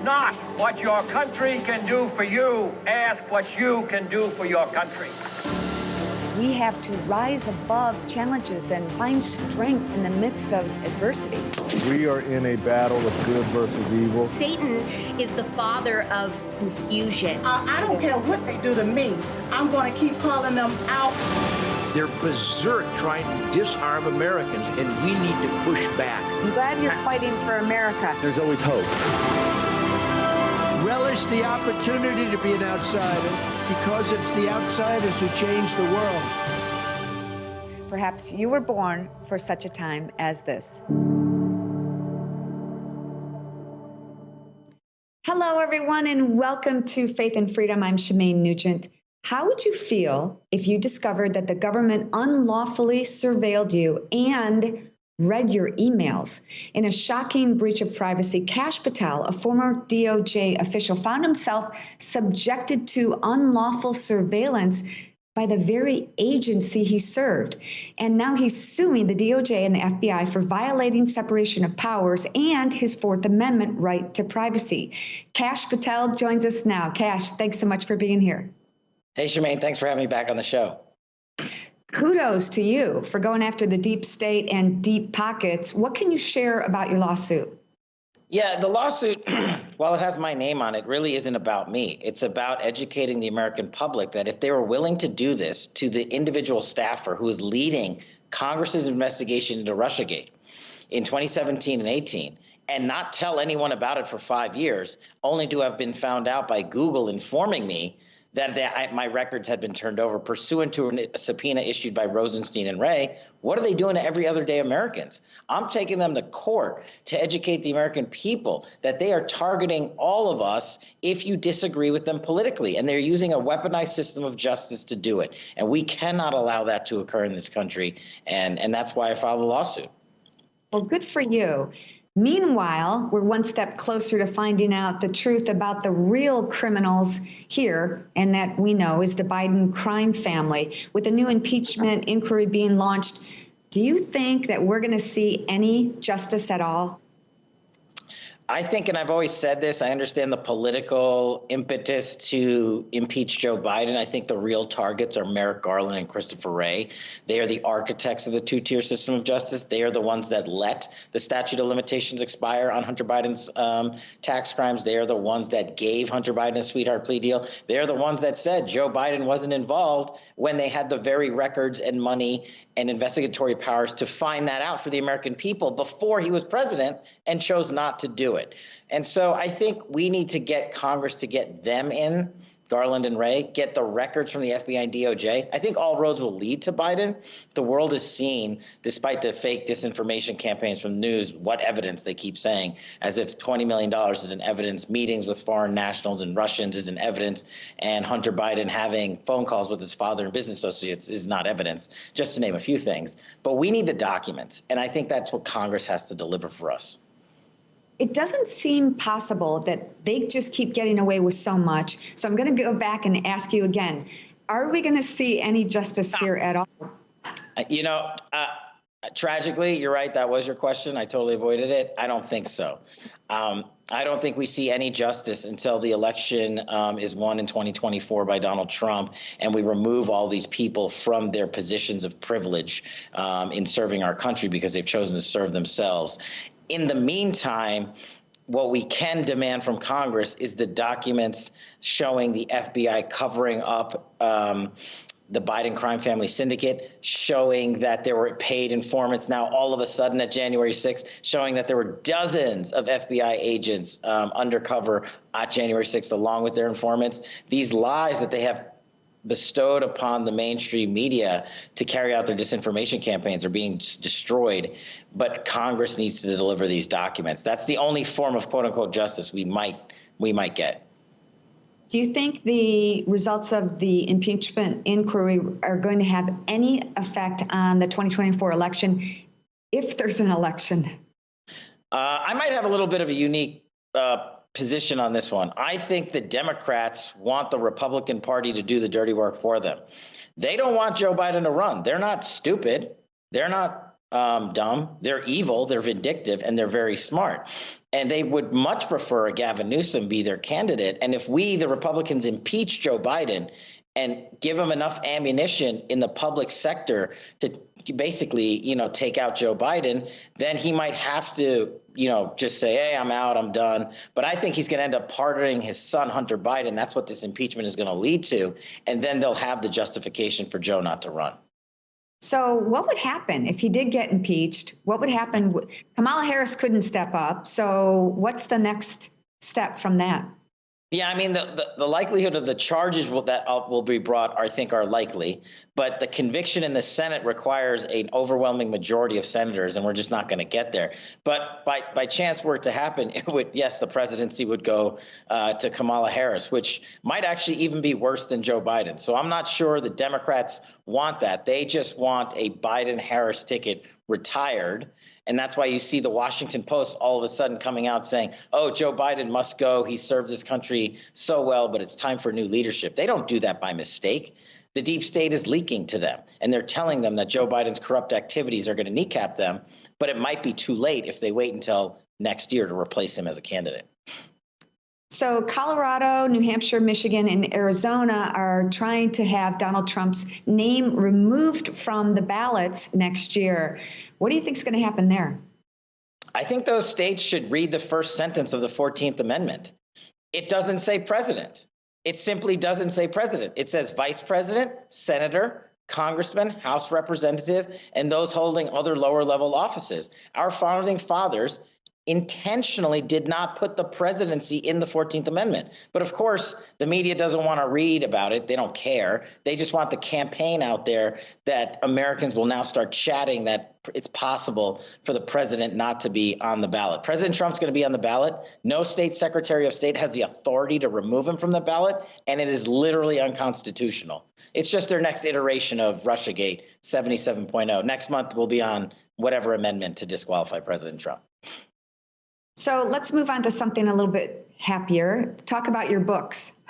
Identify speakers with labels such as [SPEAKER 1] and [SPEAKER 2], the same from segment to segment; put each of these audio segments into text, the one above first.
[SPEAKER 1] not what your country can do for you. Ask what you can do for your country.
[SPEAKER 2] We have to rise above challenges and find strength in the midst of adversity.
[SPEAKER 3] We are in a battle of good versus evil.
[SPEAKER 4] Satan is the father of confusion.
[SPEAKER 5] I don't care what they do to me. I'm going to keep calling them out.
[SPEAKER 6] They're berserk trying to disarm Americans, and we need to push back.
[SPEAKER 2] I'm glad you're fighting for America.
[SPEAKER 3] There's always hope.
[SPEAKER 7] Relish the opportunity to be an outsider, because it's the outsiders who change the world.
[SPEAKER 2] Perhaps you were born for such a time as this. Hello, everyone, and welcome to Faith and Freedom. I'm Shemane Nugent. How would you feel if you discovered that the government unlawfully surveilled you and read your emails? In a shocking breach of privacy, Kash Patel, a former DOJ official, found himself subjected to unlawful surveillance by the very agency he served. And now he's suing the DOJ and the FBI for violating separation of powers and his Fourth Amendment right to privacy. Kash Patel joins us now. Kash, thanks so much for being here.
[SPEAKER 8] Hey, Shemane, thanks for having me back on the show.
[SPEAKER 2] Kudos to you for going after the deep state and deep pockets. What can you share about your lawsuit?
[SPEAKER 8] Yeah, the lawsuit, while it has my name on it, really isn't about me. It's about educating the American public that if they were willing to do this to the individual staffer who is leading Congress's investigation into Russiagate in 2017 and 18, and not tell anyone about it for 5 years, only to have been found out by Google informing me that my records had been turned over pursuant to a subpoena issued by Rosenstein and Wray. What are they doing to everyday Americans? I'm taking them to court to educate the American people that they are targeting all of us if you disagree with them politically. And they're using a weaponized system of justice to do it. And we cannot allow that to occur in this country. And that's why I filed a lawsuit.
[SPEAKER 2] Well, good for you. Meanwhile, we're one step closer to finding out the truth about the real criminals here, and that we know is the Biden crime family. With a new impeachment inquiry being launched, do you think that we're going to see any justice at all?
[SPEAKER 8] I think, and I've always said this, I understand the political impetus to impeach Joe Biden. I think the real targets are Merrick Garland and Christopher Wray. They are the architects of the two-tier system of justice. They are the ones that let the statute of limitations expire on Hunter Biden's tax crimes. They are the ones that gave Hunter Biden a sweetheart plea deal. They are the ones that said Joe Biden wasn't involved when they had the very records and money and investigatory powers to find that out for the American people before he was president and chose not to do it. And so I think we need to get Congress to get them in, Garland and Wray, get the records from the FBI and DOJ. I think all roads will lead to Biden. The world has seen, despite the fake disinformation campaigns from the news, what evidence they keep saying, as if $20 million is an evidence, meetings with foreign nationals and Russians is an evidence, and Hunter Biden having phone calls with his father and business associates is not evidence, just to name a few things. But we need the documents, and I think that's what Congress has to deliver for us.
[SPEAKER 2] It doesn't seem possible that they just keep getting away with so much. So I'm going to go back and ask you again. Are we going to see any justice here at all?
[SPEAKER 8] You know, tragically, you're right. That was your question. I totally avoided it. I don't think so. I don't think we see any justice until the election is won in 2024 by Donald Trump, and we remove all these people from their positions of privilege in serving our country because they've chosen to serve themselves. In the meantime, what we can demand from Congress is the documents showing the FBI covering up the Biden crime family syndicate, showing that there were paid informants now all of a sudden at January 6th, showing that there were dozens of FBI agents undercover at January 6th along with their informants. These lies that they have bestowed upon the mainstream media to carry out their disinformation campaigns are being destroyed, but Congress needs to deliver these documents. That's the only form of quote unquote justice we might get.
[SPEAKER 2] Do you think the results of the impeachment inquiry are going to have any effect on the 2024 election, if there's an election?
[SPEAKER 8] I might have a little bit of a unique position on this one. I think the Democrats want the Republican Party to do the dirty work for them. They don't want Joe Biden to run. They're not stupid. They're not dumb. They're evil, they're vindictive, and they're very smart. And they would much prefer a Gavin Newsom be their candidate. And if we, the Republicans, impeach Joe Biden and give him enough ammunition in the public sector to basically, take out Joe Biden, then he might have to, just say, hey, I'm out, I'm done. But I think he's going to end up pardoning his son, Hunter Biden. That's what this impeachment is going to lead to. And then they'll have the justification for Joe not to run.
[SPEAKER 2] So what would happen if he did get impeached? What would happen? Kamala Harris couldn't step up. So what's the next step from that?
[SPEAKER 8] Yeah, I mean, the likelihood of the charges that will be brought, I think, are likely. But the conviction in the Senate requires an overwhelming majority of senators, and we're just not going to get there. But by chance were it to happen, it would, yes, the presidency would go to Kamala Harris, which might actually even be worse than Joe Biden. So I'm not sure the Democrats want that. They just want a Biden-Harris ticket retired. And that's why you see the Washington Post all of a sudden coming out saying, oh, Joe Biden must go. He served this country so well, but it's time for new leadership. They don't do that by mistake. The deep state is leaking to them, and they're telling them that Joe Biden's corrupt activities are going to kneecap them. But it might be too late if they wait until next year to replace him as a candidate.
[SPEAKER 2] So Colorado, New Hampshire, Michigan, and Arizona are trying to have Donald Trump's name removed from the ballots next year. What do you think is going to happen there?
[SPEAKER 8] I think those states should read the first sentence of the 14th Amendment. It doesn't say president. It simply doesn't say president. It says vice president, senator, congressman, House representative, and those holding other lower level offices. Our founding fathers intentionally did not put the presidency in the 14th Amendment. But of course, the media doesn't want to read about it. They don't care. They just want the campaign out there that Americans will now start chatting that it's possible for the president not to be on the ballot. President Trump's going to be on the ballot. No state secretary of state has the authority to remove him from the ballot, and it is literally unconstitutional. It's just their next iteration of Russiagate 77.0. Next month, we'll be on whatever amendment to disqualify President Trump.
[SPEAKER 2] So let's move on to something a little bit happier. Talk about your books.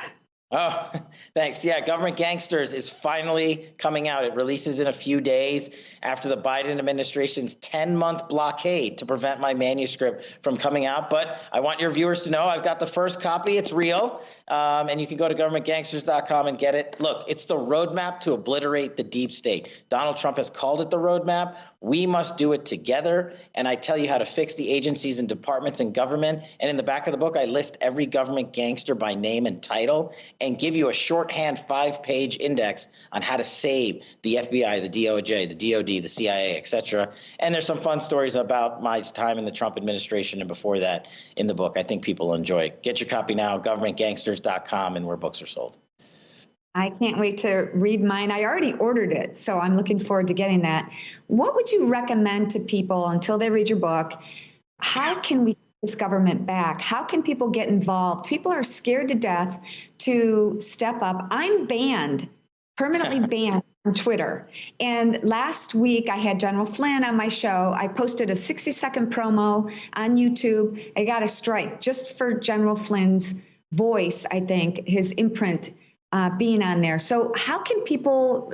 [SPEAKER 8] Oh, thanks. Yeah, Government Gangsters is finally coming out. It releases in a few days after the Biden administration's 10-month blockade to prevent my manuscript from coming out. But I want your viewers to know I've got the first copy. It's real. And you can go to governmentgangsters.com and get it. Look, it's the roadmap to obliterate the deep state. Donald Trump has called it the roadmap. We must do it together. And I tell you how to fix the agencies and departments in government. And in the back of the book, I list every government gangster by name and title and give you a shorthand 5-page index on how to save the FBI, the DOJ, the DOD, the CIA, etc. And there's some fun stories about my time in the Trump administration and before that in the book. I think people will enjoy it. Get your copy now, governmentgangsters.com, and where books are sold.
[SPEAKER 2] I can't wait to read mine. I already ordered it, so I'm looking forward to getting that. What would you recommend to people until they read your book? How can we this government back? How can people get involved? People are scared to death to step up. I'm banned, permanently banned on Twitter. And last week I had General Flynn on my show. I posted a 60-second promo on YouTube. I got a strike just for General Flynn's voice, I think, his imprint being on there. So how can people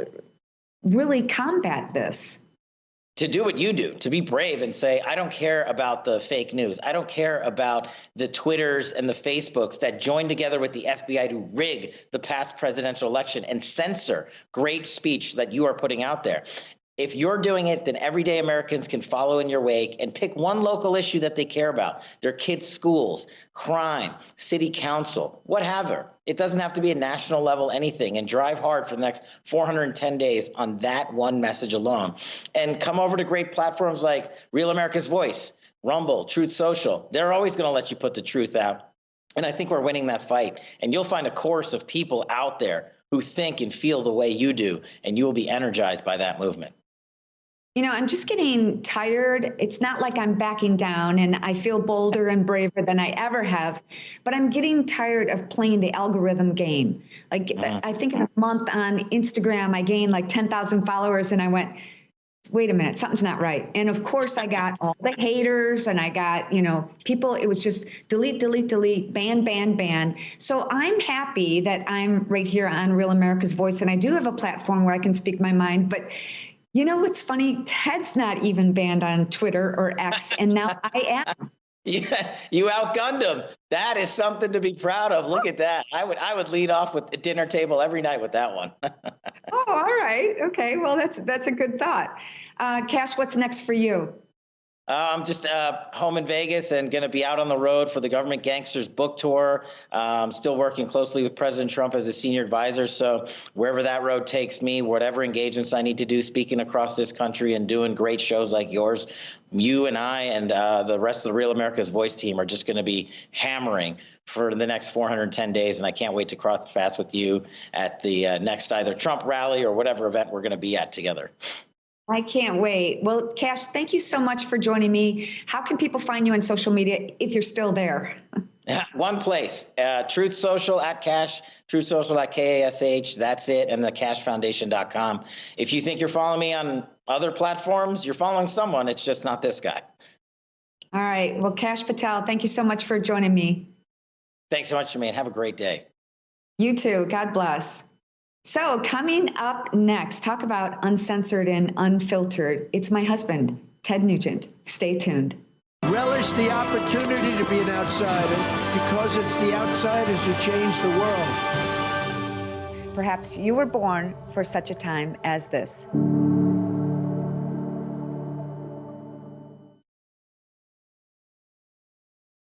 [SPEAKER 2] really combat this?
[SPEAKER 8] To do what you do, to be brave and say, I don't care about the fake news. I don't care about the Twitters and the Facebooks that join together with the FBI to rig the past presidential election and censor great speech that you are putting out there. If you're doing it, then everyday Americans can follow in your wake and pick one local issue that they care about. Their kids' schools, crime, city council, whatever. It doesn't have to be a national level anything, and drive hard for the next 410 days on that one message alone. And come over to great platforms like Real America's Voice, Rumble, Truth Social. They're always going to let you put the truth out. And I think we're winning that fight. And you'll find a chorus of people out there who think and feel the way you do, and you will be energized by that movement.
[SPEAKER 2] You know, I'm just getting tired. It's not like I'm backing down and I feel bolder and braver than I ever have, but I'm getting tired of playing the algorithm game. Like, I think in a month on Instagram, I gained like 10,000 followers and I went, wait a minute, something's not right. And of course I got all the haters and I got, people, it was just delete, delete, delete, ban, ban, ban. So I'm happy that I'm right here on Real America's Voice and I do have a platform where I can speak my mind, but You know what's funny? Ted's not even banned on Twitter or X, and now I am.
[SPEAKER 8] Yeah, you outgunned him. That is something to be proud of. Look at that. I would lead off with the dinner table every night with that one.
[SPEAKER 2] Oh, all right. Okay. Well, that's a good thought. Kash, what's next for you?
[SPEAKER 8] I'm just home in Vegas and going to be out on the road for the Government Gangsters book tour. Still working closely with President Trump as a senior advisor. So wherever that road takes me, whatever engagements I need to do, speaking across this country and doing great shows like yours, you and I and the rest of the Real America's Voice team are just going to be hammering for the next 410 days. And I can't wait to cross paths with you at the next either Trump rally or whatever event we're going to be at together.
[SPEAKER 2] I can't wait. Well, Kash, thank you so much for joining me. How can people find you on social media if you're still there?
[SPEAKER 8] One place, Truth Social at Kash, Truth Social at KASH. That's it. And the cashfoundation.com. If you think you're following me on other platforms, you're following someone. It's just not this guy.
[SPEAKER 2] All right. Well, Kash Patel, thank you so much for joining me.
[SPEAKER 8] Thanks so much, Shemane. Have a great day.
[SPEAKER 2] You too. God bless. So coming up next, talk about uncensored and unfiltered. It's my husband, Ted Nugent. Stay tuned.
[SPEAKER 7] Relish the opportunity to be an outsider because it's the outsiders who change the world.
[SPEAKER 2] Perhaps you were born for such a time as this.